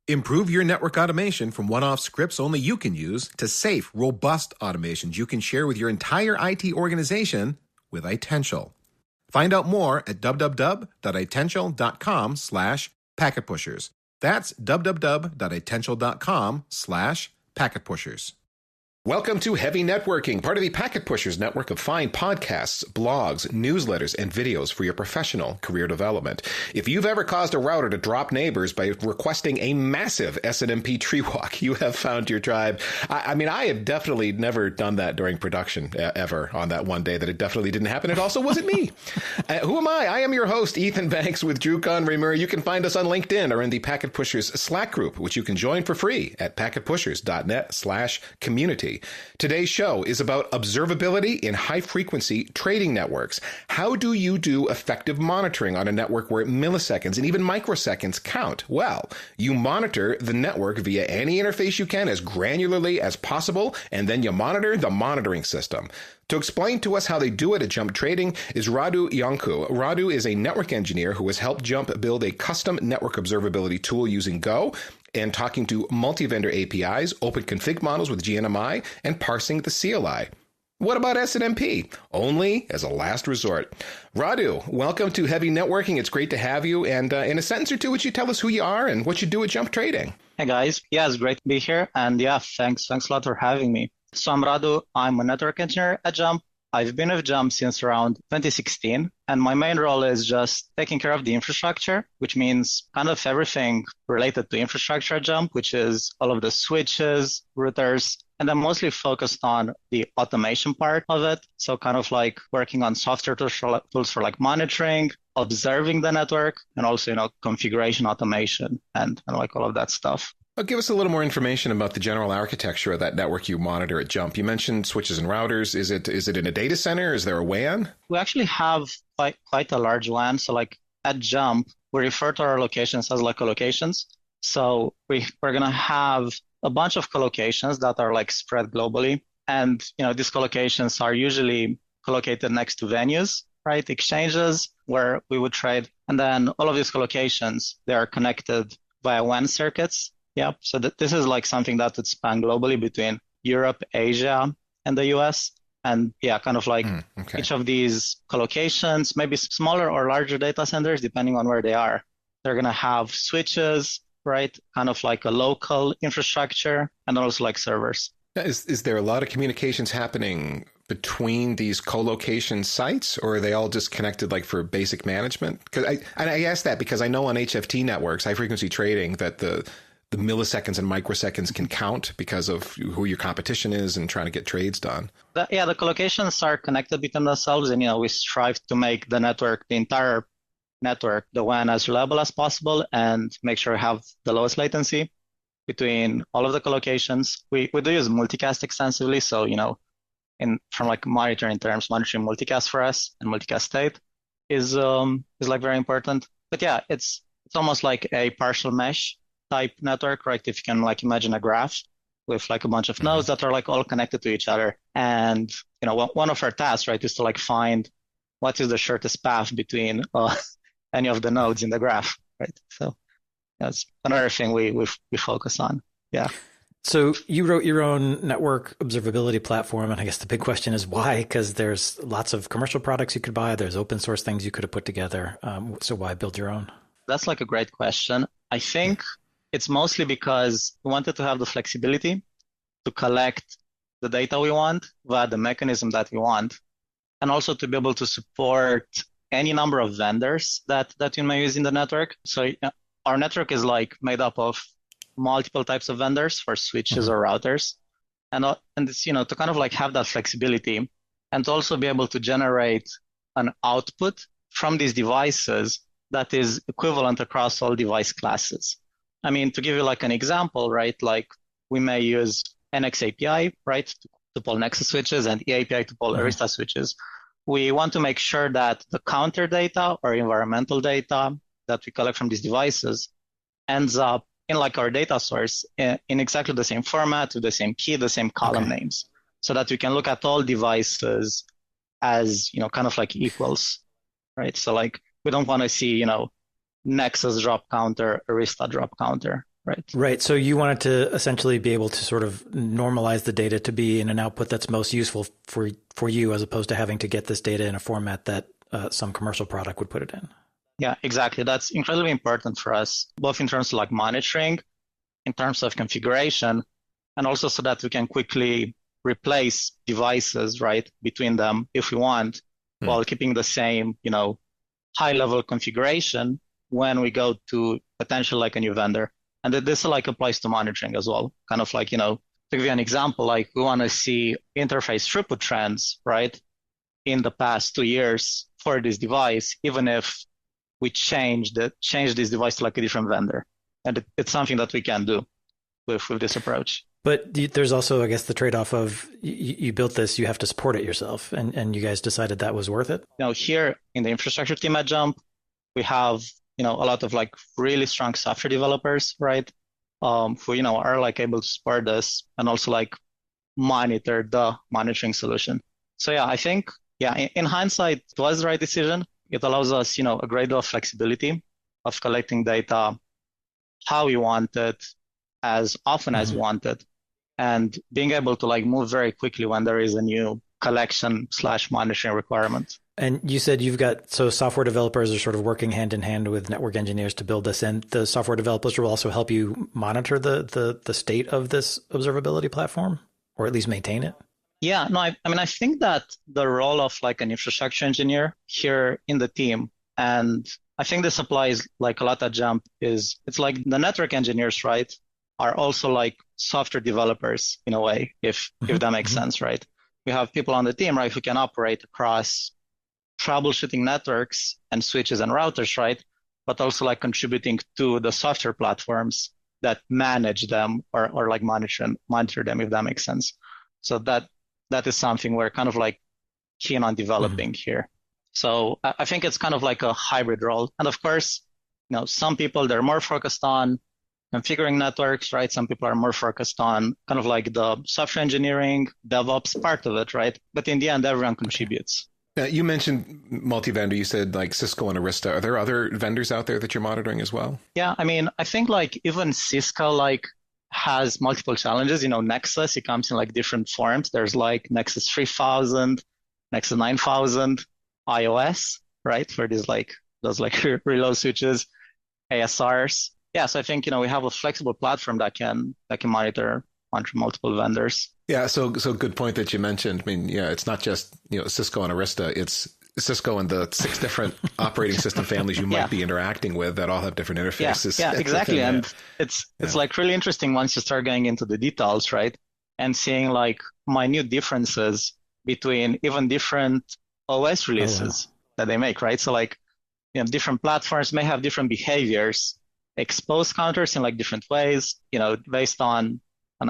Improve your network automation from one-off scripts only you can use to safe, robust automations you can share with your entire IT organization with Itential. Find out more at www.itential.com/packetpushers. That's www.itential.com/packetpushers. Welcome to Heavy Networking, part of the Packet Pushers network of fine podcasts, blogs, newsletters, and videos for your professional career development. If you've ever caused a router to drop neighbors by requesting a massive SNMP tree walk, you have found your tribe. I mean, I have definitely never done that during production ever on that one day that it definitely didn't happen. It also wasn't me. Who am I? I am your host, Ethan Banks with Drew Conry Murray. You can find us on LinkedIn or in the Packet Pushers Slack group, which you can join for free at packetpushers.net/community. Today's show is about observability in high-frequency trading networks. How do you do effective monitoring on a network where milliseconds and even microseconds count? Well, you monitor the network via any interface you can as granularly as possible, and then you monitor the monitoring system. To explain to us how they do it at Jump Trading is Radu Ionco. Radu is a network engineer who has helped Jump build a custom network observability tool using Go and talking to multi-vendor APIs, open config models with GNMI, and parsing the CLI. What about SNMP? Only as a last resort. Radu, welcome to Heavy Networking. It's great to have you. And in a sentence or two, would you tell us who you are and what you do at Jump Trading? Hey guys, yeah, it's great to be here. And yeah, thanks a lot for having me. So I'm Radu. I'm a network engineer at Jump. I've been with Jump since around 2016, and my main role is just taking care of the infrastructure, which means kind of everything related to infrastructure at Jump, which is all of the switches, routers, and I'm mostly focused on the automation part of it. So kind of like working on software tools for like monitoring, observing the network, and also, configuration automation and like all of that stuff. Give us a little more information about the general architecture of that network you monitor at Jump. You mentioned switches and routers. Is it in a data center? Is there a WAN? We actually have quite a large WAN. So like at Jump, we refer to our locations as like collocations. So we're going to have a bunch of collocations that are like spread globally. And, these collocations are usually collocated next to venues, right? Exchanges where we would trade. And then all of these collocations, they are connected via WAN circuits. Yeah, so this is like something that would span globally between Europe, Asia, and the US. And yeah, kind of like each of these collocations, maybe smaller or larger data centers, depending on where they are. They're going to have switches, right? Kind of like a local infrastructure and also like servers. Is there a lot of communications happening between these co-location sites, or are they all just connected like for basic management? Because I ask that because I know on HFT networks, high frequency trading, that the milliseconds and microseconds can count because of who your competition is and trying to get trades done. The collocations are connected between themselves, and we strive to make the entire network, the WAN, as reliable as possible and make sure we have the lowest latency between all of the collocations. We do use multicast extensively, so from like monitoring terms, monitoring multicast for us and multicast state is like very important. But yeah, it's almost like a partial mesh type network, right? If you can like imagine a graph with like a bunch of nodes that are like all connected to each other. And, one of our tasks, right, is to like find what is the shortest path between any of the nodes in the graph, right? So that's another thing we focus on. Yeah. So you wrote your own network observability platform. And I guess the big question is why? Because there's lots of commercial products you could buy. There's open source things you could have put together. So why build your own? That's like a great question. I think it's mostly because we wanted to have the flexibility to collect the data we want via the mechanism that we want, and also to be able to support any number of vendors that you may use in the network. So our network is like made up of multiple types of vendors for switches or routers. And it's, to kind of like have that flexibility and to also be able to generate an output from these devices that is equivalent across all device classes. I mean, to give you like an example, right? Like we may use NX API, right, to pull Nexus switches and eAPI to pull Arista switches. We want to make sure that the counter data or environmental data that we collect from these devices ends up in like our data source in exactly the same format, with the same key, the same column names, so that we can look at all devices as, kind of like equals, right? So like we don't want to see, Nexus drop counter, Arista drop counter. right? Right. So you wanted to essentially be able to sort of normalize the data to be in an output that's most useful for you, as opposed to having to get this data in a format that some commercial product would put it in. Yeah, exactly. That's incredibly important for us, both in terms of like monitoring, in terms of configuration, and also so that we can quickly replace devices, right, between them if we want, while keeping the same, high level configuration when we go to potential like a new vendor. And this like applies to monitoring as well. Kind of like, to give you an example, like we want to see interface throughput trends, right, in the past 2 years for this device, even if we change this device to like a different vendor. And it's something that we can do with this approach. But there's also, I guess, the trade-off of you built this, you have to support it yourself, and you guys decided that was worth it? Here in the infrastructure team at Jump, we have, a lot of like really strong software developers, right? Who, are like able to support this and also like monitor the monitoring solution. So yeah, I think, in hindsight, it was the right decision. It allows us, a great deal of flexibility of collecting data how we want it, as often as we want it, and being able to like move very quickly when there is a new collection/monitoring requirement. And you said so software developers are sort of working hand in hand with network engineers to build this, and the software developers will also help you monitor the state of this observability platform, or at least maintain it? Yeah, no, I think that the role of like an infrastructure engineer here in the team, and I think this applies like a lot at Jump, it's like the network engineers, right, are also like software developers in a way, if that makes sense, right? We have people on the team, right, who can operate across troubleshooting networks and switches and routers, right? But also like contributing to the software platforms that manage them or like monitor them, if that makes sense. So that is something we're kind of like keen on developing here. So I think it's kind of like a hybrid role. And of course, some people, they're more focused on configuring networks, right? Some people are more focused on kind of like the software engineering, DevOps part of it, right? But in the end, everyone contributes. You mentioned multi-vendor. You said like Cisco and Arista. Are there other vendors out there that you're monitoring as well? Yeah, I think like even Cisco like has multiple challenges. Nexus, it comes in like different forms. There's like Nexus 3000, Nexus 9000, iOS, right? For those reload switches, ASRs. Yeah, so I think, we have a flexible platform that can monitor multiple vendors. Yeah, so good point that you mentioned. I mean, yeah, it's not just, Cisco and Arista, it's Cisco and the 6 different operating system families you might be interacting with that all have different interfaces. Yeah, exactly. And it's like really interesting once you start getting into the details, right? And seeing like minute differences between even different OS releases that they make, right? So like, different platforms may have different behaviors, expose counters in like different ways, based on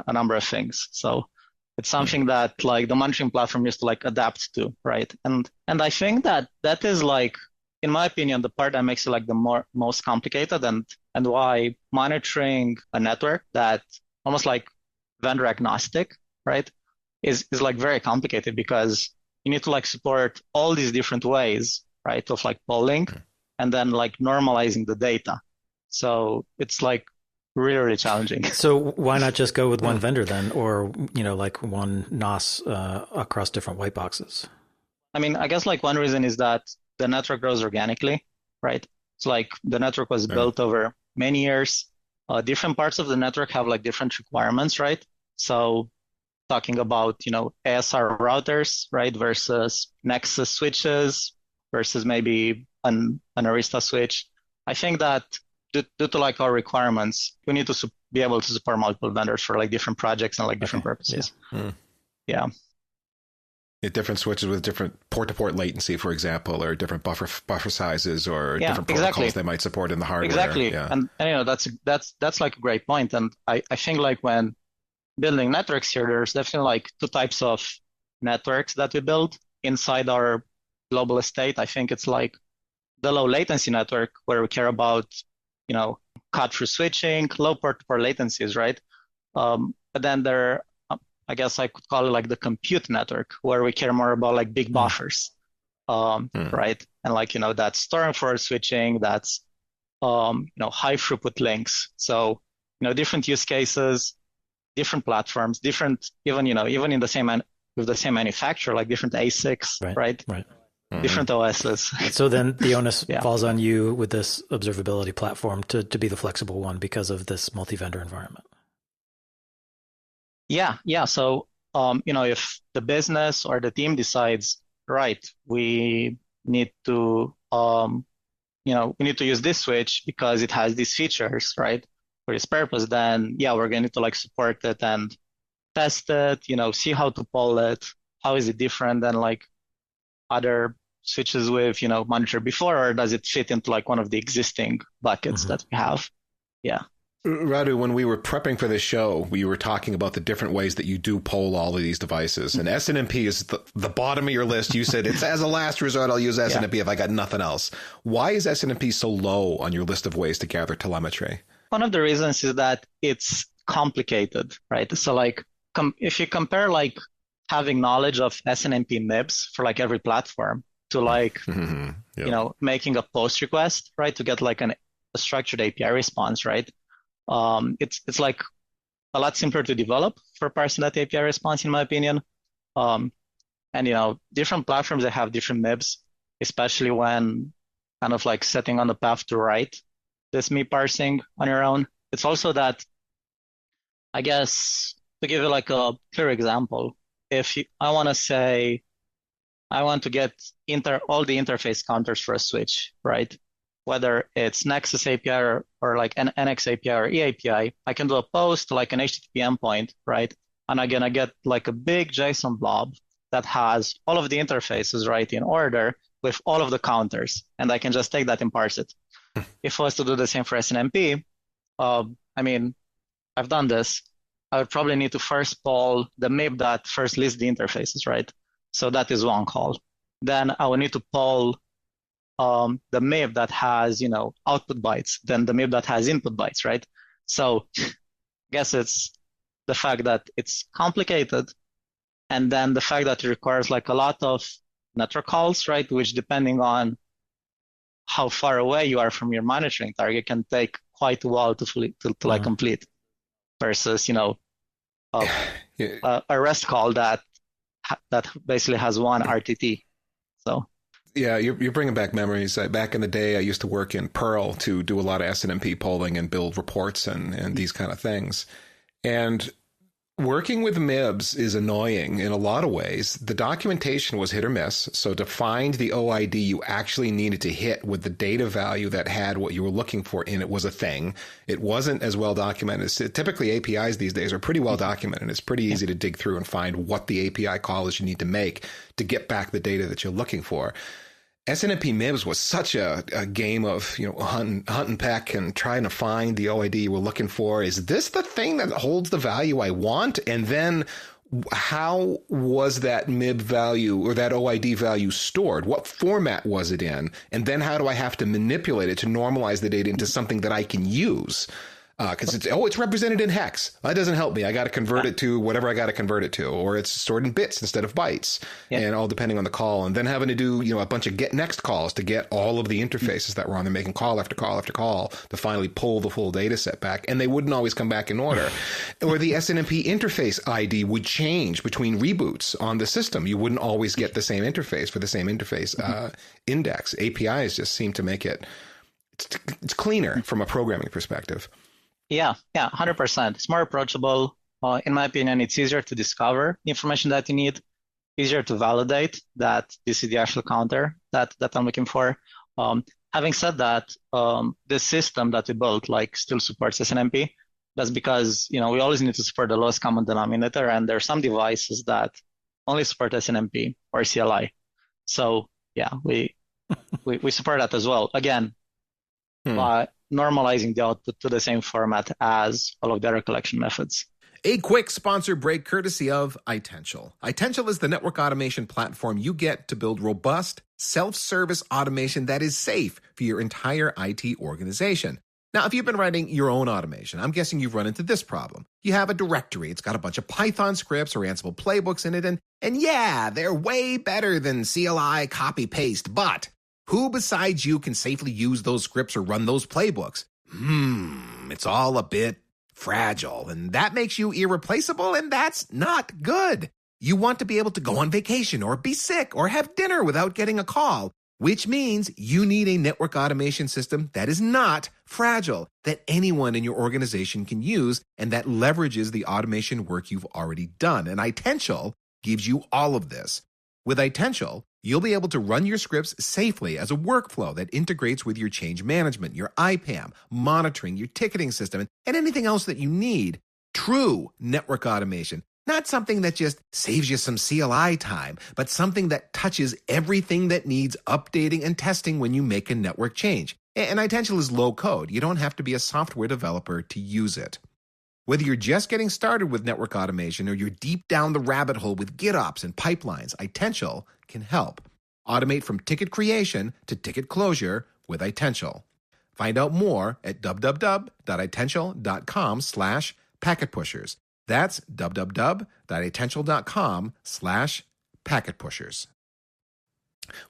a number of things. So it's something that like the monitoring platform needs to like adapt to, right? And I think that is like, in my opinion, the part that makes it like the most complicated and why monitoring a network that almost like vendor agnostic, right, is like very complicated, because you need to like support all these different ways, right, of like polling and then like normalizing the data. So it's like really, really challenging. So why not just go with one vendor then, or, like one NOS across different white boxes? I guess like one reason is that the network grows organically, right? It's like the network was built over many years. Different parts of the network have like different requirements, right? So talking about, ASR routers, right, versus Nexus switches versus maybe an Arista switch. I think that due to like our requirements, we need to be able to support multiple vendors for like different projects and like different purposes. Yeah. Different switches with different port-to-port latency, for example, or different buffer sizes, or different protocols they might support in the hardware. Exactly. Yeah. And that's like a great point. And I think like when building networks here, there's definitely like 2 types of networks that we build inside our global estate. I think it's like the low latency network, where we care about cut-through switching, low port-to-port latencies, right? But then there, I guess I could call it like the compute network, where we care more about like big buffers, right? And like, that's storm forward switching, that's, high throughput links. So different use cases, different platforms, different, even in the same, with the same manufacturer, like different ASICs, right? Right. Different OSs. So then the onus Yeah. falls on you with this observability platform to be the flexible one because of this multi-vendor environment. Yeah. So, if the business or the team decides, right, we need to, we need to use this switch because it has these features, right, for this purpose, then yeah, we're going to like support it and test it, see how to poll it. How is it different than like other switches with, monitor before, or does it fit into like one of the existing buckets that we have? Yeah. Radu, when we were prepping for this show, we were talking about the different ways that you do poll all of these devices. And SNMP is the bottom of your list. You said it's as a last resort, I'll use SNMP if I got nothing else. Why is SNMP so low on your list of ways to gather telemetry? One of the reasons is that it's complicated, right? So like if you compare like having knowledge of SNMP MIBs for like every platform to like, making a post request, right, to get like a structured API response, right? It's like a lot simpler to develop for parsing that API response, in my opinion. And different platforms, they have different MIBs, especially when kind of like setting on the path to write this MIB parsing on your own. It's also that, I guess, to give you like a clear example, I want to say I want to get all the interface counters for a switch, right? Whether it's Nexus API or like an NX API or eAPI, I can do a post like an HTTP endpoint, right? And I'm gonna get like a big JSON blob that has all of the interfaces right in order with all of the counters, and I can just take that and parse it. If I was to do the same for SNMP, I've done this. I would probably need to first poll the MIB that first lists the interfaces, right? So that is one call. Then I will need to poll the MIB that has, output bytes, then the MIB that has input bytes, right? So I guess it's the fact that it's complicated, and then the fact that it requires like a lot of network calls, right? Which, depending on how far away you are from your monitoring target, can take quite a while to complete, versus, a REST call that basically has one RTT. So. Yeah, you're bringing back memories. Back in the day, I used to work in Perl to do a lot of SNMP polling and build reports and these kind of things. And working with MIBs is annoying in a lot of ways. The documentation was hit or miss. So to find the OID you actually needed to hit with the data value that had what you were looking for in it was a thing. It wasn't as well documented. Typically, APIs these days are pretty well documented. It's pretty easy to dig through and find what the API call is you need to make to get back the data that you're looking for. SNMP MIBs was such a game of, hunt and peck and trying to find the OID we're looking for. Is this the thing that holds the value I want? And then how was that MIB value or that OID value stored? What format was it in? And then how do I have to manipulate it to normalize the data into something that I can use? Because it's represented in hex. That doesn't help me. I got to convert it to whatever I got to convert it to, or it's stored in bits instead of bytes, and all depending on the call. And then having to do a bunch of get next calls to get all of the interfaces that were on there, making call after call after call to finally pull the full data set back. And they wouldn't always come back in order. Or the SNMP interface ID would change between reboots on the system. You wouldn't always get the same interface for the same interface index. APIs just seem to make it's cleaner from a programming perspective. Yeah, 100%. It's more approachable. In my opinion, it's easier to discover the information that you need, easier to validate that this is the actual counter that I'm looking for. Having said that, the system that we built still supports SNMP. That's because we always need to support the lowest common denominator, and there are some devices that only support SNMP or CLI. So yeah, we support that as well. Again, normalizing the output to the same format as all of the other collection methods. A quick sponsor break courtesy of Itential. Itential is the network automation platform you get to build robust, self-service automation that is safe for your entire IT organization. Now, if you've been writing your own automation, I'm guessing you've run into this problem. You have a directory. It's got a bunch of Python scripts or Ansible playbooks in it, and yeah, they're way better than CLI copy-paste, but who besides you can safely use those scripts or run those playbooks? It's all a bit fragile, and that makes you irreplaceable, and that's not good. You want to be able to go on vacation or be sick or have dinner without getting a call, which means you need a network automation system that is not fragile, that anyone in your organization can use, and that leverages the automation work you've already done. And Itential gives you all of this. With Itential, you'll be able to run your scripts safely as a workflow that integrates with your change management, your IPAM, monitoring, your ticketing system, and anything else that you need. True network automation. Not something that just saves you some CLI time, but something that touches everything that needs updating and testing when you make a network change. And Itential is low code. You don't have to be a software developer to use it. Whether you're just getting started with network automation or you're deep down the rabbit hole with GitOps and pipelines, Itential can help. Automate from ticket creation to ticket closure with Itential. Find out more at www.itential.com/packetpushers. That's www.itential.com/packetpushers.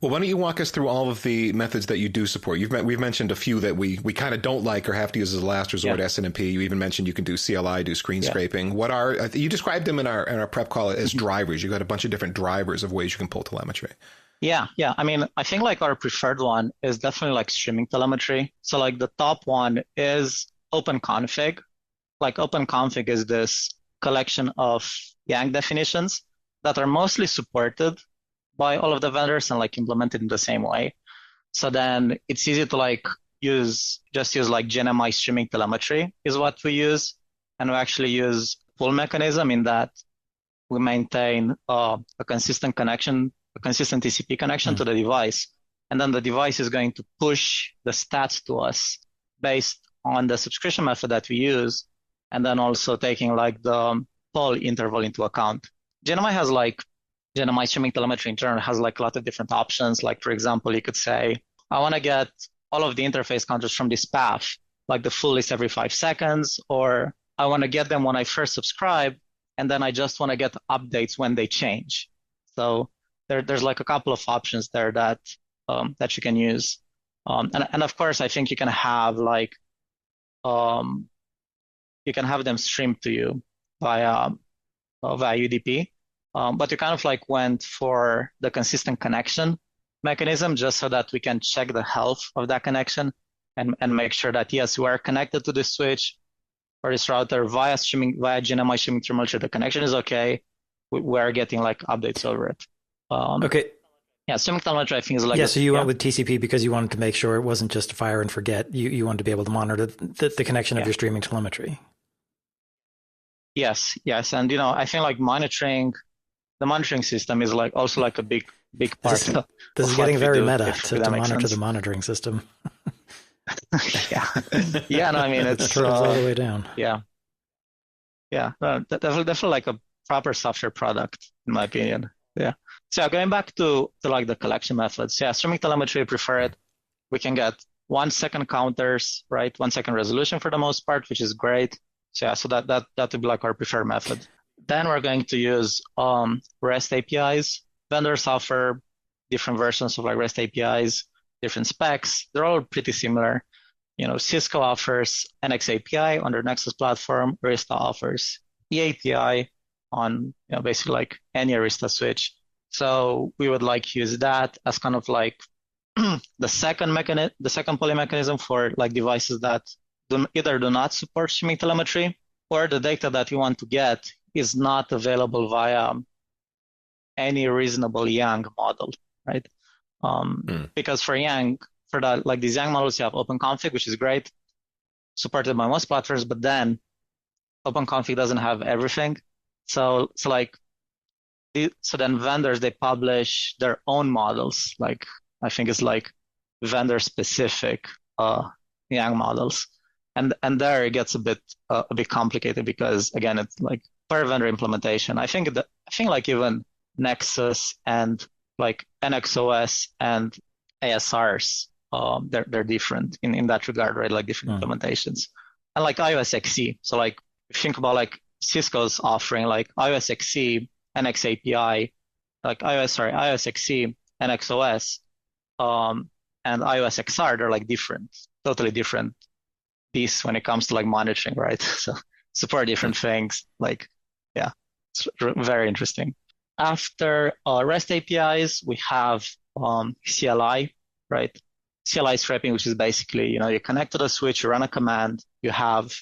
Well, why don't you walk us through all of the methods that you do support? We've mentioned a few that we kind of don't like or have to use as a last resort, SNMP. You even mentioned you can do CLI, do screen scraping. What are, you described them in our prep call as drivers. You got a bunch of different drivers of ways you can pull telemetry. Yeah. I mean, I think like our preferred one is definitely like streaming telemetry. So like the top one is OpenConfig. Like OpenConfig is this collection of Yang definitions that are mostly supported by all of the vendors and like implemented in the same way. So then it's easy to like use like GNMI streaming telemetry is what we use. And we actually use pull mechanism in that we maintain a consistent connection, a consistent TCP connection to the device. And then the device is going to push the stats to us based on the subscription method that we use. And then also taking like the poll interval into account. GNMI streaming telemetry in turn has like a lot of different options. Like, for example, you could say, I want to get all of the interface counters from this path, like the full list every 5 seconds, or I want to get them when I first subscribe, and then I just want to get updates when they change. So there's like a couple of options there that you can use. And of course, I think you can have like, you can have them streamed to you via UDP. But you kind of like went for the consistent connection mechanism just so that we can check the health of that connection and make sure that, yes, we are connected to this switch or this router via GNMI streaming telemetry. The connection is okay. We're getting like updates over it. Okay. Yeah, streaming telemetry I think is like... Yeah, so you went with TCP because you wanted to make sure it wasn't just fire and forget. You wanted to be able to monitor the connection of your streaming telemetry. Yes. And, I think like the monitoring system is like also like a big part. This is getting very meta to monitor the monitoring system. Yeah. No, I mean it's all the way down. Yeah. Definitely like a proper software product in my opinion. Yeah. So going back to like the collection methods. Yeah, streaming telemetry we prefer it. We can get 1 second counters, right? 1 second resolution for the most part, which is great. So yeah, so that would be like our preferred method. Then we're going to use REST APIs. Vendors offer different versions of like REST APIs, different specs. They're all pretty similar. Cisco offers NX API on their Nexus platform. Arista offers eAPI on basically like any Arista switch. So we would like use that as kind of like the second polling mechanism for like devices that either do not support streaming telemetry or the data that you want to get is not available via any reasonable Yang model, right? Because for Yang, like these Yang models, you have OpenConfig, which is great, supported by most platforms, but then OpenConfig doesn't have everything. So then vendors, they publish their own models. Like I think it's like vendor specific Yang models. And there it gets a bit complicated because again, it's like per vendor implementation. I think like even Nexus and like NXOS and ASRs, they're different in that regard, right? Like different implementations. And like iOS XE. So like if you think about like Cisco's offering like iOS XE, NX API, like iOS XE, NXOS, and iOS XR, they're like different, totally different beasts when it comes to like monitoring, right? So super different things. Like, yeah, it's very interesting. After REST APIs, we have CLI, right? CLI scraping, which is basically, you connect to the switch, you run a command, you have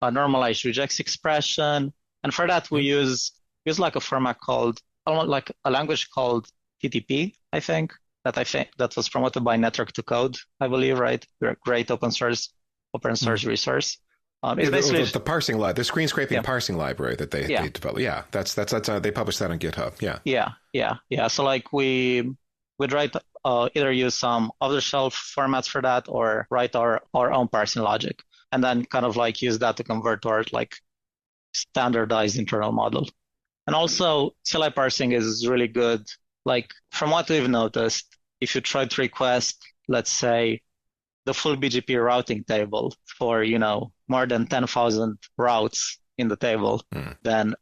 a normalized regex expression. And for that, we use like a format called, like a language called TTP, I think that was promoted by Network to Code, I believe, right? Great open source resource. It's basically the parsing library, the screen scraping parsing library that they developed. Yeah, that's they published that on GitHub. Yeah. So like we'd write either use some off-the-shelf formats for that or write our own parsing logic, and then kind of like use that to convert to our like standardized internal model. And also CLI parsing is really good. Like from what we've noticed, if you try to request, let's say, the full BGP routing table for, more than 10,000 routes in the table, then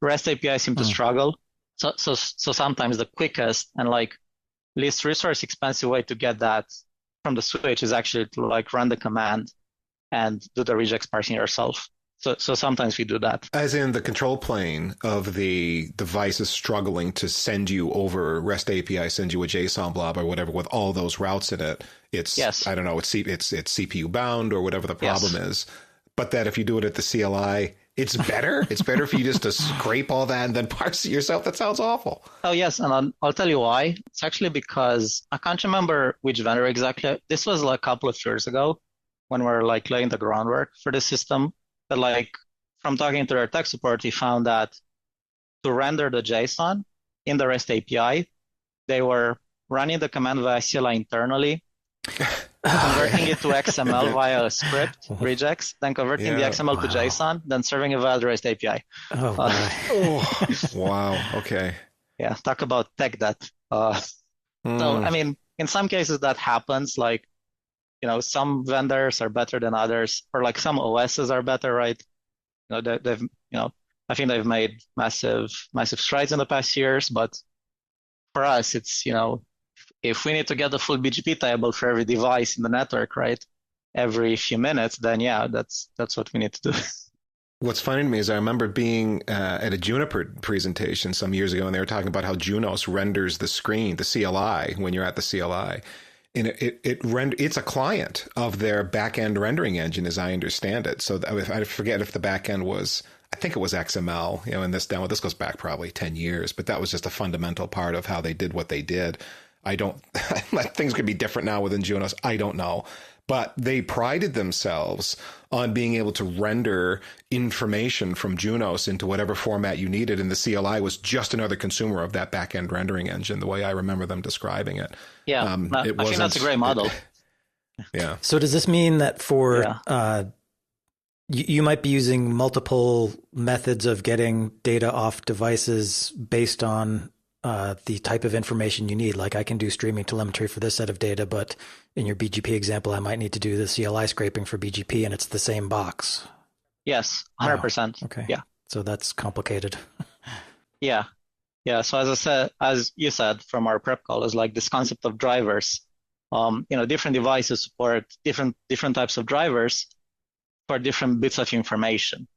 REST API seem to struggle. So sometimes the quickest and like least resource expensive way to get that from the switch is actually to like run the command and do the regex parsing yourself. So sometimes we do that. As in the control plane of the device is struggling to send you over REST API, send you a JSON blob or whatever with all those routes in it. It's, I don't know, it's CPU bound or whatever the problem is. But that if you do it at the CLI, it's better. It's better for you just to scrape all that and then parse it yourself. That sounds awful. Oh, yes. And I'll tell you why. It's actually because I can't remember which vendor exactly. This was like a couple of years ago when we were like laying the groundwork for the system. But like from talking to their tech support, we found that to render the JSON in the REST API, they were running the command via CLI internally, converting it to XML via a script, regex, then converting the XML to JSON, then serving it via the REST API. Wow. Okay. Yeah, talk about tech debt. So, I mean, in some cases that happens, like, some vendors are better than others, or like some OSs are better, right? They've, I think they've made massive strides in the past years, but for us, it's, if we need to get the full BGP table for every device in the network, right, every few minutes, then yeah, that's what we need to do. What's funny to me is I remember being at a Juniper presentation some years ago, and they were talking about how Junos renders the screen, the CLI, when you're at the CLI. And it's a client of their back-end rendering engine, as I understand it. So I forget if the back-end was, I think it was XML, in this demo. This goes back probably 10 years, but that was just a fundamental part of how they did what they did. Things could be different now within Junos. I don't know. But they prided themselves on being able to render information from Junos into whatever format you needed. And the CLI was just another consumer of that back-end rendering engine, the way I remember them describing it. Yeah, I think that's a great model. Yeah. So does this mean that for you might be using multiple methods of getting data off devices based on the type of information you need? Like I can do streaming telemetry for this set of data, but in your BGP example, I might need to do the CLI scraping for BGP, and it's the same box. Yes, 100%. Okay. Yeah. So that's complicated. Yeah. So as you said from our prep call, is like this concept of drivers. Different devices support different types of drivers for different bits of information.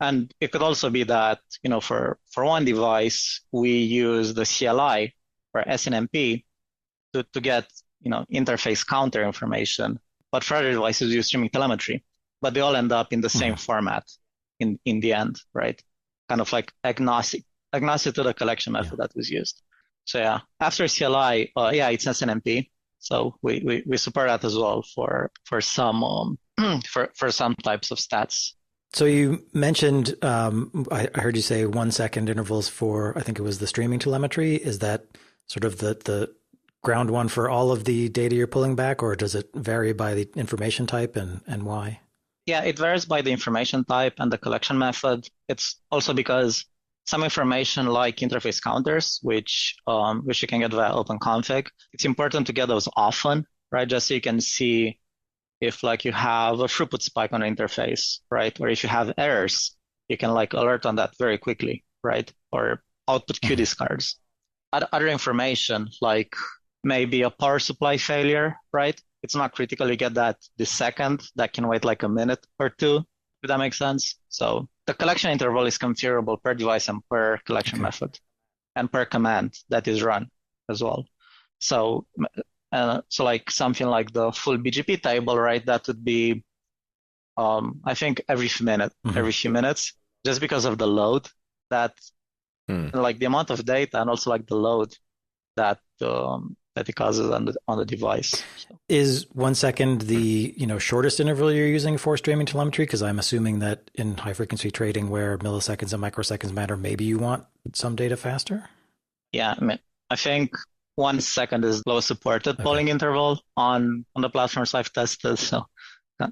And it could also be that, for one device, we use the CLI or SNMP to get, interface counter information. But for other devices, we use streaming telemetry. But they all end up in the same format in the end, right? Kind of like agnostic to the collection method that was used. So yeah, after CLI, it's SNMP. So we support that as well for some for some types of stats. So you mentioned, I heard you say 1 second intervals for, I think it was the streaming telemetry. Is that sort of the ground one for all of the data you're pulling back, or does it vary by the information type and why? Yeah, it varies by the information type and the collection method. It's also because some information like interface counters, which you can get via OpenConfig, it's important to get those often, right? Just so you can see if like you have a throughput spike on the interface, right? Or if you have errors, you can like alert on that very quickly, right? Or output queue discards. Other information like maybe a power supply failure, right? It's not critical. You get that this second, that can wait like a minute or two. if that makes sense. So the collection interval is configurable per device and per collection method and per command that is run as well. So, so like something like the full BGP table, right? That would be, I think every few minutes, just because of the load that, like the amount of data and also like the load that that it causes on the device. So. Is 1 second the shortest interval you're using for streaming telemetry? Because I'm assuming that in high frequency trading, where milliseconds and microseconds matter, maybe you want some data faster. Yeah, I think 1 second is the lowest supported polling interval on the platforms I've tested. So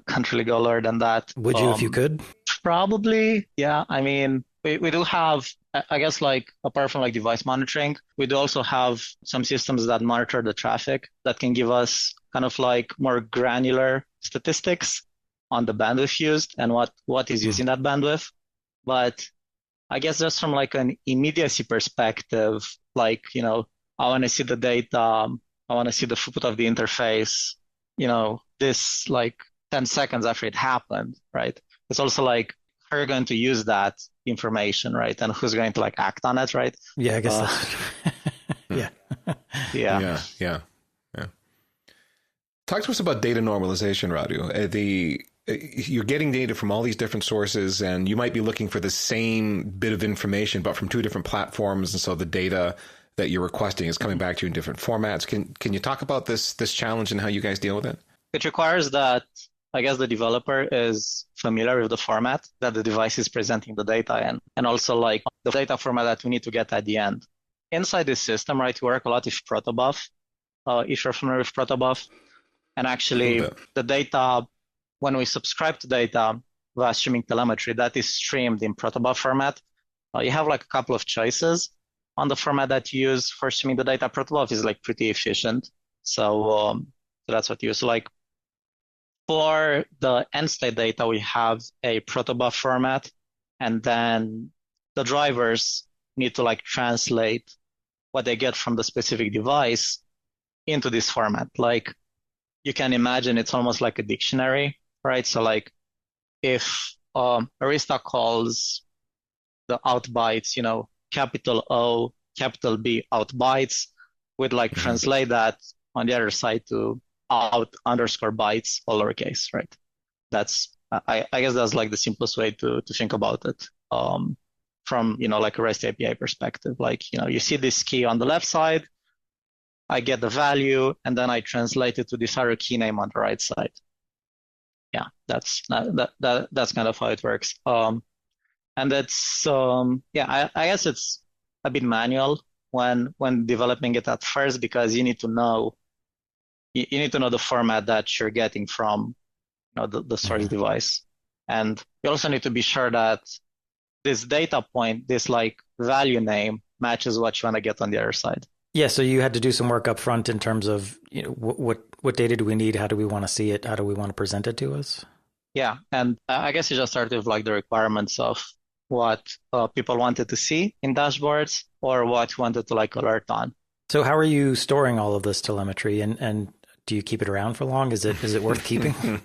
can't really go lower than that. Would you if you could? Probably, yeah. I mean, we do have, I guess, like apart from like device monitoring, we do also have some systems that monitor the traffic that can give us kind of like more granular statistics on the bandwidth used and what is using that bandwidth. But I guess just from like an immediacy perspective, like, I want to see the data, I want to see the throughput of the interface, this like 10 seconds after it happened, right? It's also like, how are you going to use that information, right? And who's going to like act on it, right? Yeah, I guess that's Yeah. Talk to us about data normalization, Radu. You're getting data from all these different sources, and you might be looking for the same bit of information, but from two different platforms, and so the data that you're requesting is coming back to you in different formats. Can you talk about this challenge and how you guys deal with it? It requires that, I guess, the developer is familiar with the format that the device is presenting the data in, and also like the data format that we need to get at the end. Inside this system, right, we work a lot with protobuf, if you're familiar with protobuf. And actually, the data, when we subscribe to data via streaming telemetry, that is streamed in protobuf format. You have like a couple of choices on the format that you use for streaming the data. Protobuf is like pretty efficient. So that's what you use. So like for the end state data, we have a protobuf format, and then the drivers need to like translate what they get from the specific device into this format. Like you can imagine it's almost like a dictionary, right? So like if Arista calls the out bytes, capital O, capital B out bytes, we'd like translate that on the other side to out underscore bytes, all lowercase, right? That's, I guess that's like the simplest way to think about it. From, like a REST API perspective, like, you see this key on the left side, I get the value, and then I translate it to this other key name on the right side. Yeah, that's kind of how it works. And that's, I guess it's a bit manual when developing it at first, because you need to know the format that you're getting from the source device. And you also need to be sure that this data point, this like value name, matches what you want to get on the other side. Yeah, so you had to do some work up front in terms of what data do we need? How do we want to see it? How do we want to present it to us? Yeah, and I guess you just started with like the requirements of what people wanted to see in dashboards or what you wanted to like alert on. So how are you storing all of this telemetry, and do you keep it around for long? Is it worth keeping?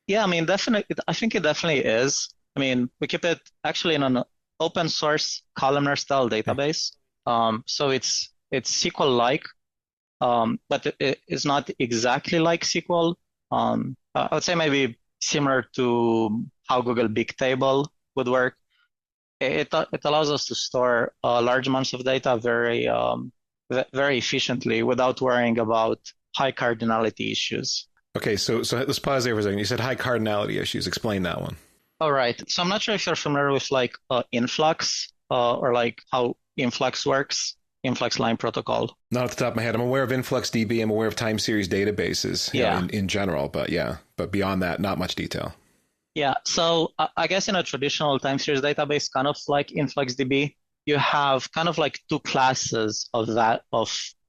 Yeah, I mean, definitely. I think it definitely is. I mean, we keep it actually in an open source columnar style database. So it's SQL-like, but it's not exactly like SQL. I would say maybe similar to how Google Bigtable would work. It allows us to store large amounts of data very efficiently without worrying about high cardinality issues. Okay, so let's pause there for a second. You said high cardinality issues. Explain that one. All right. So I'm not sure if you're familiar with like influx or like how influx works. Influx line protocol. Not off the top of my head. I'm aware of InfluxDB. I'm aware of time series databases in general, but beyond that, not much detail. Yeah. So I guess in a traditional time series database, kind of like InfluxDB, you have kind of like two classes of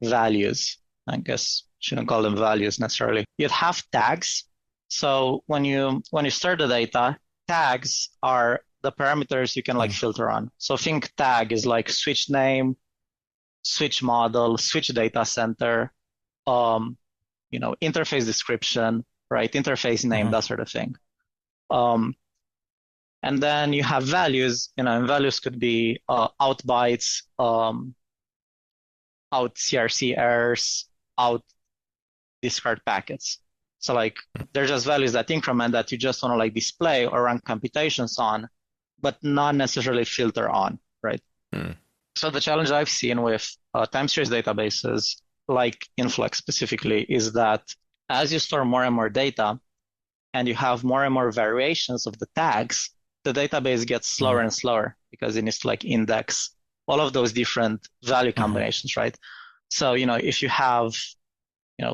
values. I guess shouldn't call them values necessarily. You'd have tags. So when you store the data, tags are the parameters you can like filter on. So think tag is like switch name, switch model, switch data center, interface description, right? Interface name, that sort of thing. And then you have values, and values could be out bytes, out CRC errors, out discard packets. So like they're just values that increment that you just want to like display or run computations on, but not necessarily filter on, right? So the challenge I've seen with time series databases, like Influx specifically, is that as you store more and more data and you have more and more variations of the tags, the database gets slower and slower because it needs to like index all of those different value combinations, right? So, if you have,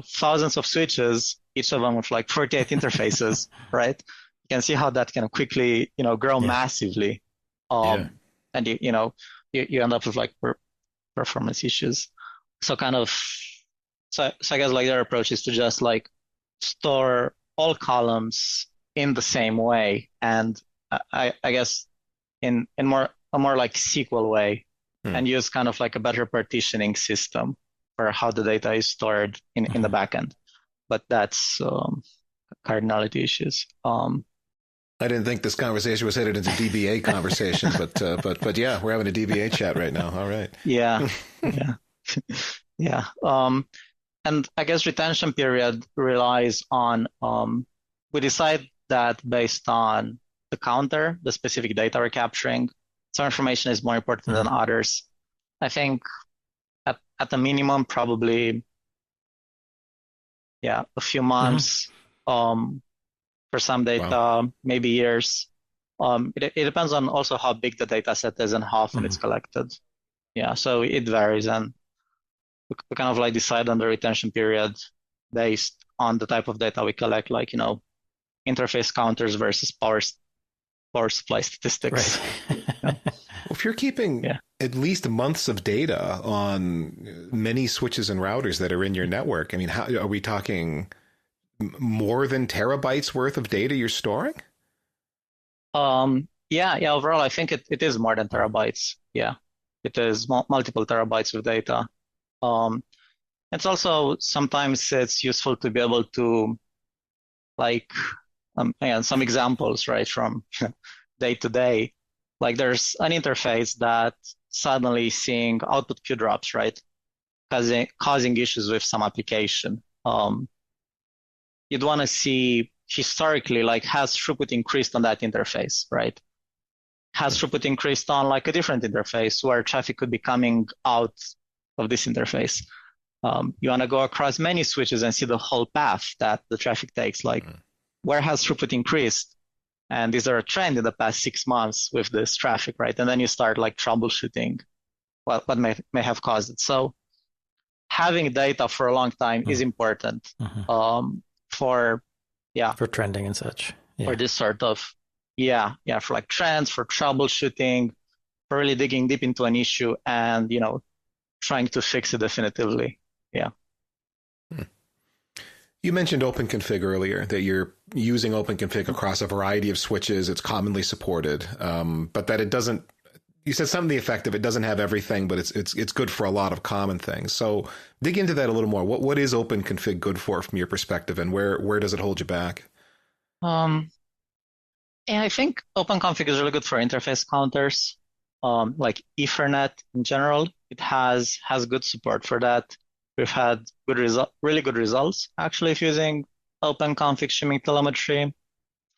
thousands of switches, each of them with like 48 interfaces, right? You can see how that can quickly, grow massively. And you end up with like performance issues. So I guess like their approach is to just like store all columns in the same way, and I guess in a more like SQL way, and use kind of like a better partitioning system for how the data is stored in the backend. But that's cardinality issues. I didn't think this conversation was headed into DBA conversation, but yeah, we're having a DBA chat right now. All right. Yeah. Yeah. And I guess retention period relies on, we decide that based on the counter, the specific data we're capturing. Some information is more important than others. I think at the minimum, probably, a few months. For some data, maybe years. It depends on also how big the data set is and how often it's collected. Yeah, so it varies, and we kind of like decide on the retention period based on the type of data we collect, like, interface counters versus power supply statistics. Right. If you're keeping at least months of data on many switches and routers that are in your network, I mean, how are we talking? More than terabytes worth of data you're storing? Overall, I think it is more than terabytes. Yeah, it is multiple terabytes of data. It's also sometimes it's useful to be able to, like, some examples, right, from day to day. Like there's an interface that suddenly seeing output queue drops, right, causing issues with some application. You'd want to see historically, like, has throughput increased on that interface, right? Has throughput increased on like a different interface where traffic could be coming out of this interface? You want to go across many switches and see the whole path that the traffic takes, like where has throughput increased? And is there a trend in the past 6 months with this traffic, right? And then you start like troubleshooting what may have caused it. So having data for a long time is important. For trending and such. For this sort of, for like trends, for troubleshooting, for really digging deep into an issue and, trying to fix it definitively. Yeah. You mentioned OpenConfig earlier, that you're using OpenConfig across a variety of switches. It's commonly supported, but that it doesn't, you said something to the effect of it doesn't have everything, but it's good for a lot of common things. So dig into that a little more. What is OpenConfig good for from your perspective, and where does it hold you back? I think OpenConfig is really good for interface counters, like Ethernet in general. It has good support for that. We've had really good results actually if using OpenConfig streaming telemetry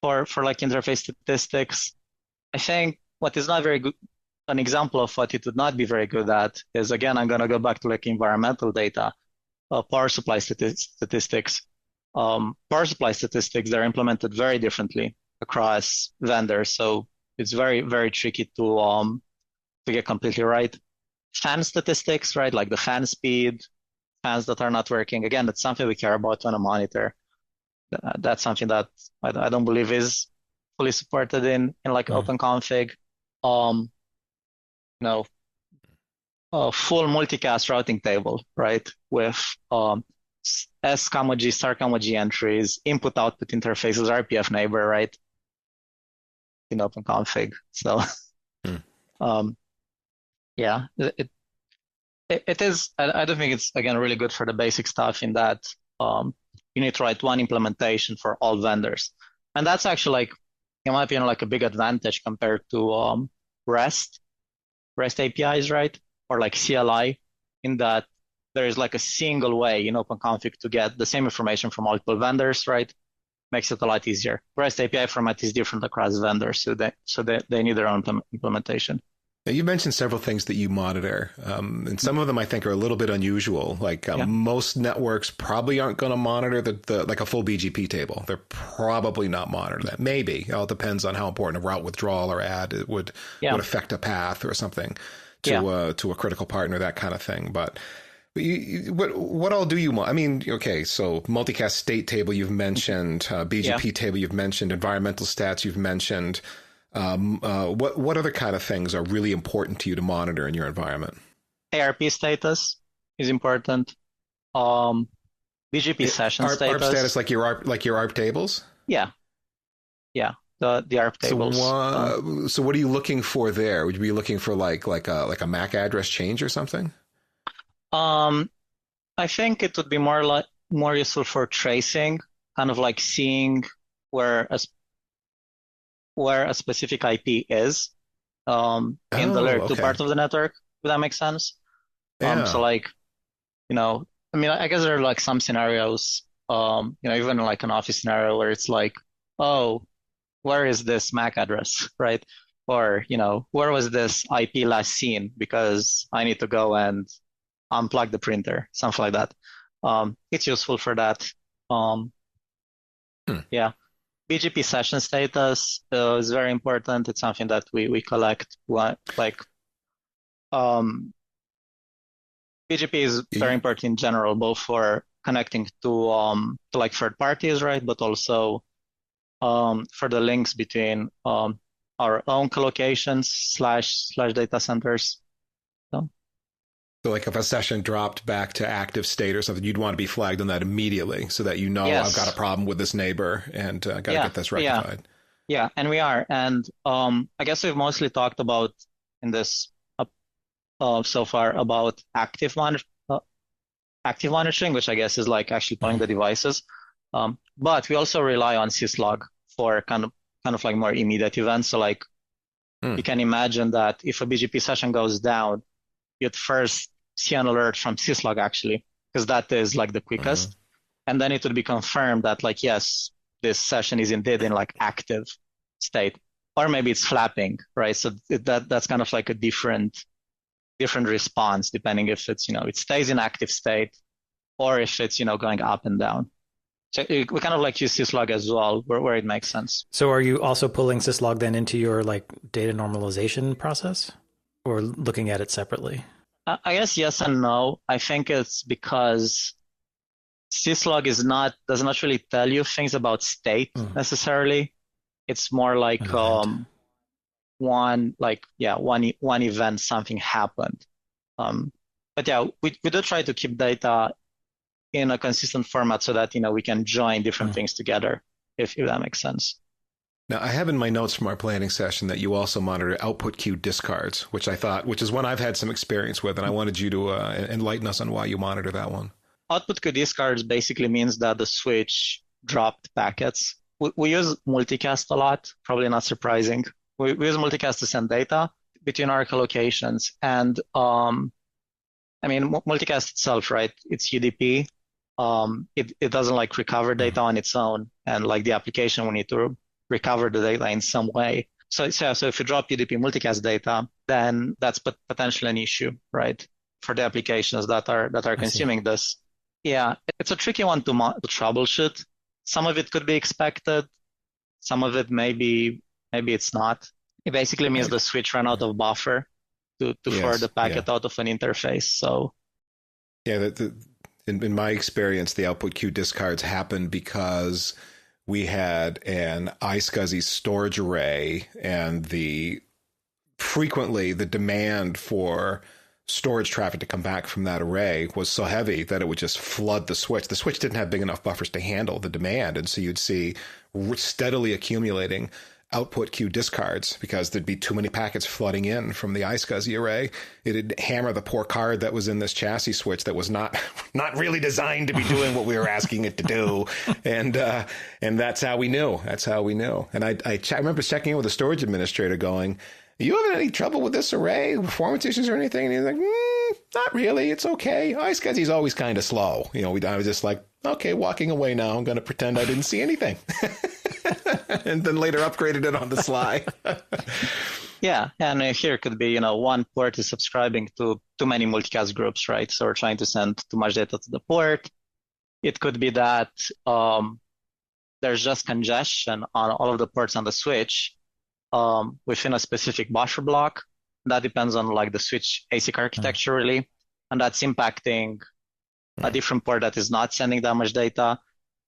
for like interface statistics. I think what is not very good, an example of what it would not be very good at is, again, I'm going to go back to like environmental data, power supply statistics. Power supply statistics, they're implemented very differently across vendors. So it's very, very tricky to get completely right. Fan statistics, right? Like the fan speed, fans that are not working. Again, that's something we care about on a monitor. That's something that I don't believe is fully supported in like OpenConfig. Full multicast routing table, right? With S, G, star, G entries, input output interfaces, RPF neighbor, right? In OpenConfig. So, it is, I don't think it's, again, really good for the basic stuff in that you need to write one implementation for all vendors. And that's actually like in my opinion, like a big advantage compared to REST APIs, right? Or like CLI, in that there is like a single way in OpenConfig to get the same information from multiple vendors, right? Makes it a lot easier. REST API format is different across vendors, so they need their own implementation. Now, you mentioned several things that you monitor, and some of them I think are a little bit unusual. Like most networks probably aren't going to monitor the like a full BGP table. They're probably not monitoring that. Maybe it all depends on how important a route withdrawal or add it would affect a path or something to a critical partner, that kind of thing. But what all do you? I mean, okay, so multicast state table you've mentioned, BGP table you've mentioned, environmental stats you've mentioned. What other kind of things are really important to you to monitor in your environment? ARP status is important. BGP session status. ARP status, like your ARP tables. Yeah. The ARP tables. So what are you looking for there? Would you be looking for like a MAC address change or something? I think it would be more useful for tracing, kind of like seeing where a specific IP is in the layer 2 part of the network, if that makes sense. So like, I mean, I guess there are like some scenarios, even like an office scenario where it's like, oh, where is this MAC address, right? Or, where was this IP last seen? Because I need to go and unplug the printer, something like that. It's useful for that. Yeah. BGP session status is very important. It's something that we collect. BGP is very important in general, both for connecting to like third parties, right? But also for the links between our own collocations / data centers. So like if a session dropped back to active state or something, you'd want to be flagged on that immediately so that I've got a problem with this neighbor and got to get this rectified. Yeah, and we are. And I guess we've mostly talked about in this so far about active monitoring, which I guess is like actually pulling the devices. But we also rely on syslog for kind of like more immediate events. So like you can imagine that if a BGP session goes down, you'd first see an alert from syslog actually, because that is like the quickest. And then it would be confirmed that like, yes, this session is indeed in like active state, or maybe it's flapping, right? So that's kind of like a different response depending if it's, it stays in active state or if it's, going up and down. So we kind of like use syslog as well where it makes sense. So are you also pulling syslog then into your like data normalization process? Or looking at it separately? I guess yes and no. I think it's because syslog does not really tell you things about state necessarily. It's more like one event, something happened. But yeah, we do try to keep data in a consistent format so that we can join different things together, if that makes sense. Now, I have in my notes from our planning session that you also monitor output queue discards, which is one I've had some experience with, and I wanted you to enlighten us on why you monitor that one. Output queue discards basically means that the switch dropped packets. We use multicast a lot, probably not surprising. We use multicast to send data between our collocations. And I mean, multicast itself, right? It's UDP. It doesn't like recover data on its own, and like the application will need to recover the data in some way. So if you drop UDP multicast data, then that's potentially an issue, right, for the applications that are consuming this. Yeah, it's a tricky one to troubleshoot. Some of it could be expected. Some of it maybe it's not. It basically means the switch ran out of buffer to forward the packet out of an interface. So yeah, in my experience, the output queue discards happened because we had an iSCSI storage array, and frequently the demand for storage traffic to come back from that array was so heavy that it would just flood the switch. The switch didn't have big enough buffers to handle the demand, and so you'd see steadily accumulating output queue discards because there'd be too many packets flooding in from the iSCSI array. It'd hammer the poor card that was in this chassis switch that was not really designed to be doing what we were asking it to do. And that's how we knew. And I remember checking in with the storage administrator going, you having any trouble with this array, performance issues or anything? And he's like, not really. It's okay. iSCSI's always kind of slow. I was just like, okay, walking away now. I'm going to pretend I didn't see anything. And then later upgraded it on the sly. Yeah, and here it could be, one port is subscribing to too many multicast groups, right? So we're trying to send too much data to the port. It could be that there's just congestion on all of the ports on the switch within a specific buffer block. That depends on like the switch ASIC architecture really, and that's impacting a different port that is not sending that much data.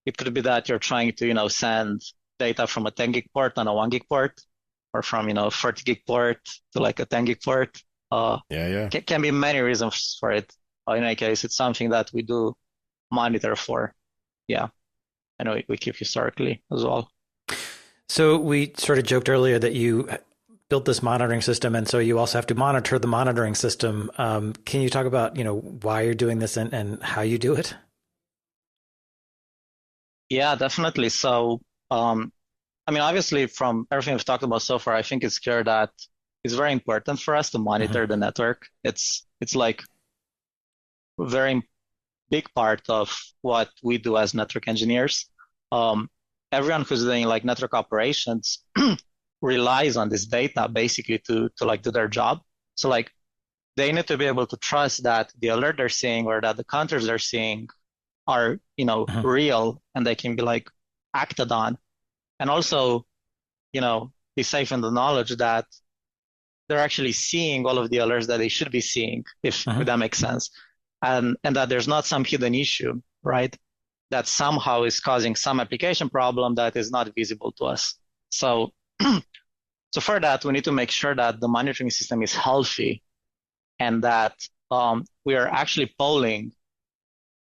It could be that you're trying to, send data from a 10 gig port on a 1 gig port, or from, 40 gig port to like a 10 gig port. Can be many reasons for it. In any case, it's something that we do monitor for. Yeah. I know we keep historically as well. So we sort of joked earlier that you built this monitoring system, and so you also have to monitor the monitoring system. Can you talk about, why you're doing this and how you do it? Yeah, definitely. So, obviously from everything we've talked about so far, I think it's clear that it's very important for us to monitor the network. It's like a very big part of what we do as network engineers. Everyone who's doing like network operations relies on this data basically to like do their job. So like they need to be able to trust that the alert they're seeing or that the counters they're seeing are, real, and they can be like acted on. And also, be safe in the knowledge that they're actually seeing all of the alerts that they should be seeing, if that makes sense. And that there's not some hidden issue, right? That somehow is causing some application problem that is not visible to us. So for that, we need to make sure that the monitoring system is healthy and that we are actually polling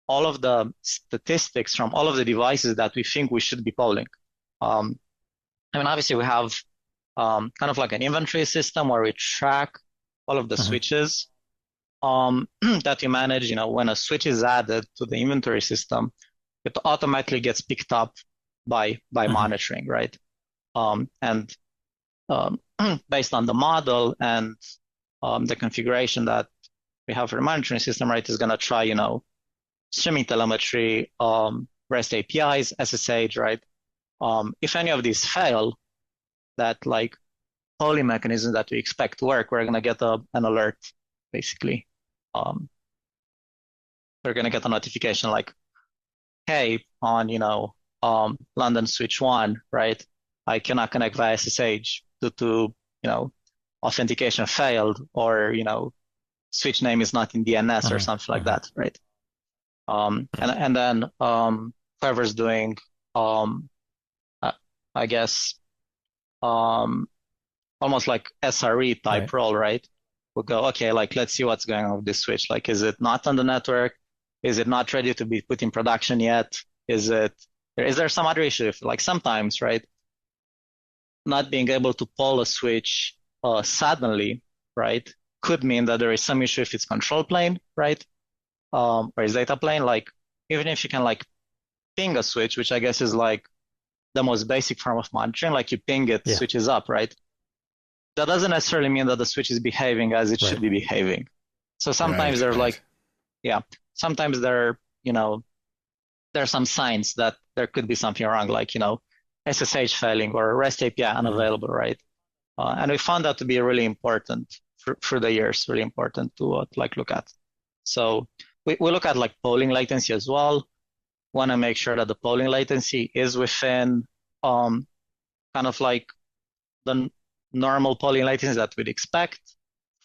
all of the statistics from all of the devices that we think we should be polling. Obviously we have kind of like an inventory system where we track all of the switches that we manage. When a switch is added to the inventory system, it automatically gets picked up by monitoring, right? And based on the model and the configuration that we have for the monitoring system, right, is going to try, streaming telemetry, REST APIs, SSH, right? If any of these fail, that like polling mechanism that we expect to work, we're going to get an alert, basically. We're going to get a notification like, hey, on, London switch 1, right? I cannot connect via SSH due to, authentication failed, or, switch name is not in DNS or something like that, right? And then whoever's doing, I guess, almost like SRE type role, right? We'll go, okay, like, let's see what's going on with this switch. Like, is it not on the network? Is it not ready to be put in production yet? Is there some other issue? Like sometimes, right, not being able to pull a switch suddenly, right, could mean that there is some issue if it's control plane, right, or is data plane. Like even if you can like ping a switch, which I guess is like the most basic form of monitoring, like you ping it, switches up, right? That doesn't necessarily mean that the switch is behaving as it should be behaving. So sometimes there's like, sometimes there, there are some signs that there could be something wrong, like, SSH failing or REST API unavailable, right? And we found that to be really important through the years, really important to like look at. So we look at like polling latency as well. Want to make sure that the polling latency is within kind of like the normal polling latency that we'd expect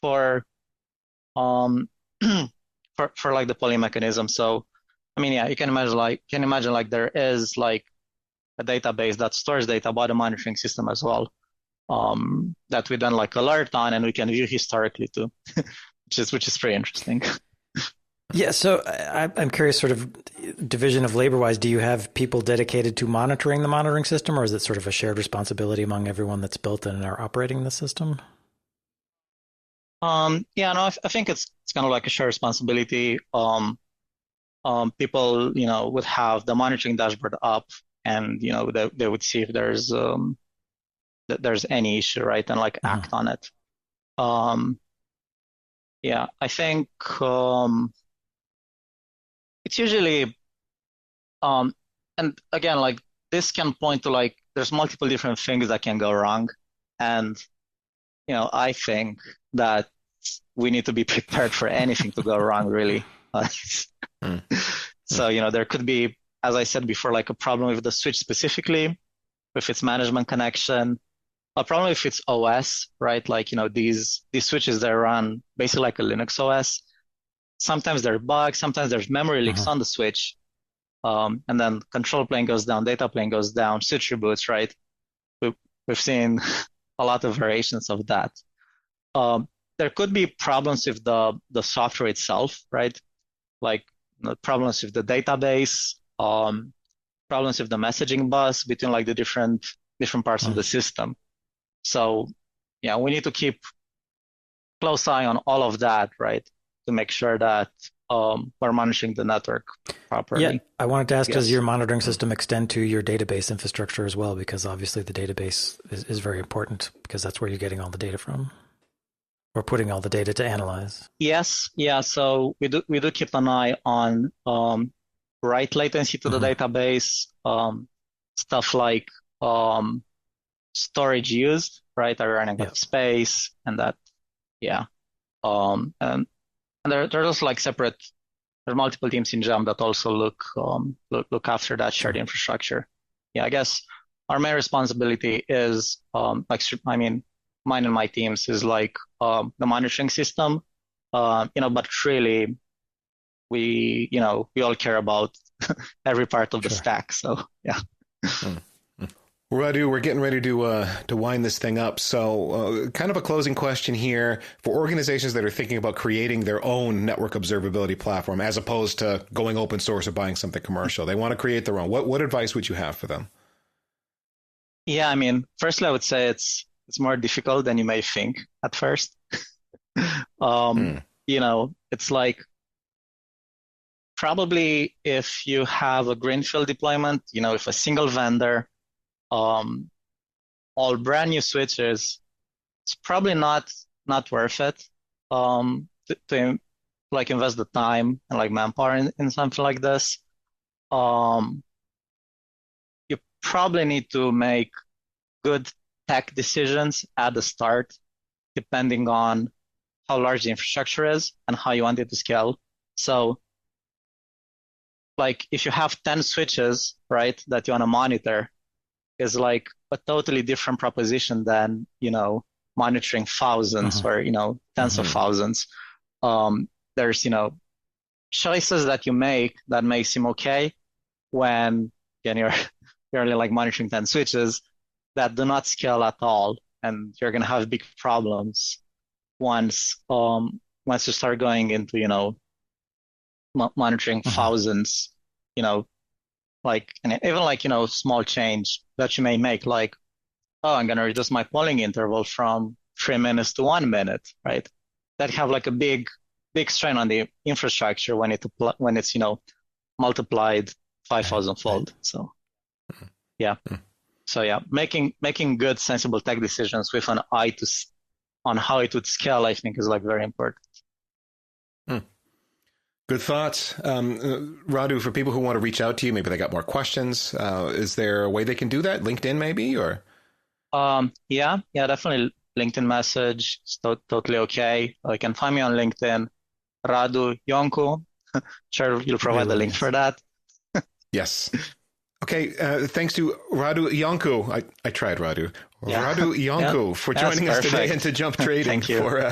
for for like the polling mechanism. So I mean, you can imagine like there is like a database that stores data about the monitoring system as well, that we then like alert on, and we can view historically too, which is pretty interesting. Yeah, so I'm curious, sort of division of labor-wise, do you have people dedicated to monitoring the monitoring system, or is it sort of a shared responsibility among everyone that's built and are operating the system? Yeah, no, I think it's kind of like a shared responsibility. People, would have the monitoring dashboard up, and they would see if there's any issue, right, and like act on it. Yeah, I think it's usually and again, like this can point to like there's multiple different things that can go wrong, and I think that we need to be prepared for anything to go wrong, really. So, there could be, as I said before, like a problem with the switch specifically, with its management connection, a problem if it's OS, right? Like, these switches that run basically like a Linux OS. Sometimes there are bugs, sometimes there's memory leaks on the switch. And then control plane goes down, data plane goes down, switch reboots, right? We've seen a lot of variations of that. There could be problems with the software itself, right? Like problems with the database, problems with the messaging bus between like the different parts of the system. So yeah, we need to keep close eye on all of that, right? To make sure that we're monitoring the network properly. Yeah, I wanted to ask, does your monitoring system extend to your database infrastructure as well? Because obviously the database is very important because that's where you're getting all the data from. Or putting all the data to analyze. Yes, yeah. So we do keep an eye on write latency to the database, stuff like storage used, right? Are running out of space, and that, yeah. And there's also like separate. There are multiple teams in Jam that also look after that shared infrastructure. Yeah, I guess our main responsibility is mine and my teams is like the monitoring system, but really we all care about every part of the stack. So yeah. Radu, we're getting ready to wind this thing up. So kind of a closing question here for organizations that are thinking about creating their own network observability platform as opposed to going open source or buying something commercial. They want to create their own. What advice would you have for them? Yeah, firstly, I would say it's more difficult than you may think at first. It's like probably if you have a greenfield deployment, with a single vendor, all brand new switches, it's probably not worth it to like invest the time and like manpower in something like this. You probably need to make good tech decisions at the start, depending on how large the infrastructure is and how you want it to scale. So like if you have 10 switches, right, that you want to monitor, is like a totally different proposition than, monitoring thousands or, tens of thousands. There's, choices that you make that may seem okay when you're only like monitoring 10 switches that do not scale at all, and you're going to have big problems once you start going into monitoring thousands, like, and even like small change that you may make, like, oh, I'm going to reduce my polling interval from 3 minutes to 1 minute, right? That have like a big strain on the infrastructure when it's multiplied 5,000-fold. So yeah. So yeah, making good, sensible tech decisions with an eye on how it would scale, I think, is like very important. Good thoughts. Radu, for people who want to reach out to you, maybe they got more questions, is there a way they can do that? LinkedIn maybe, or? Yeah, definitely. LinkedIn message is totally okay. You can find me on LinkedIn, Radu Ionco. Sure, you'll provide the link for that. Yes. Okay, thanks to Radu Ionco. I tried Radu. Radu Ionco for joining us today and to Jump Trading Thank you. for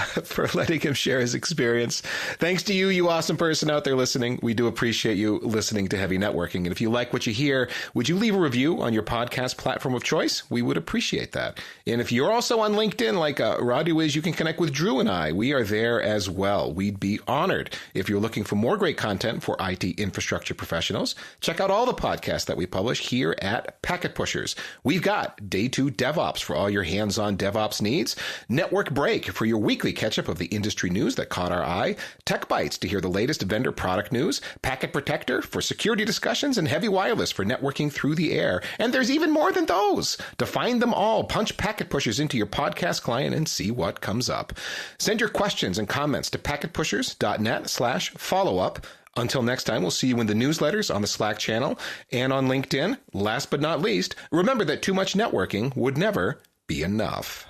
letting him share his experience. Thanks to you, you awesome person out there listening. We do appreciate you listening to Heavy Networking. And if you like what you hear, would you leave a review on your podcast platform of choice? We would appreciate that. And if you're also on LinkedIn like Radu is, you can connect with Drew and I. We are there as well. We'd be honored. If you're looking for more great content for IT infrastructure professionals, check out all the podcasts that we publish here at Packet Pushers. We've got Day 2 DevOps for all your hands-on DevOps needs, Network Break for your weekly catch-up of the industry news that caught our eye, Tech Bytes to hear the latest vendor product news, Packet Protector for security discussions, and Heavy Wireless for networking through the air. And there's even more than those. To find them all, punch Packet Pushers into your podcast client and see what comes up. Send your questions and comments to packetpushers.net/follow-up. Until next time, we'll see you in the newsletters, on the Slack channel, and on LinkedIn. Last but not least, remember that too much networking would never be enough.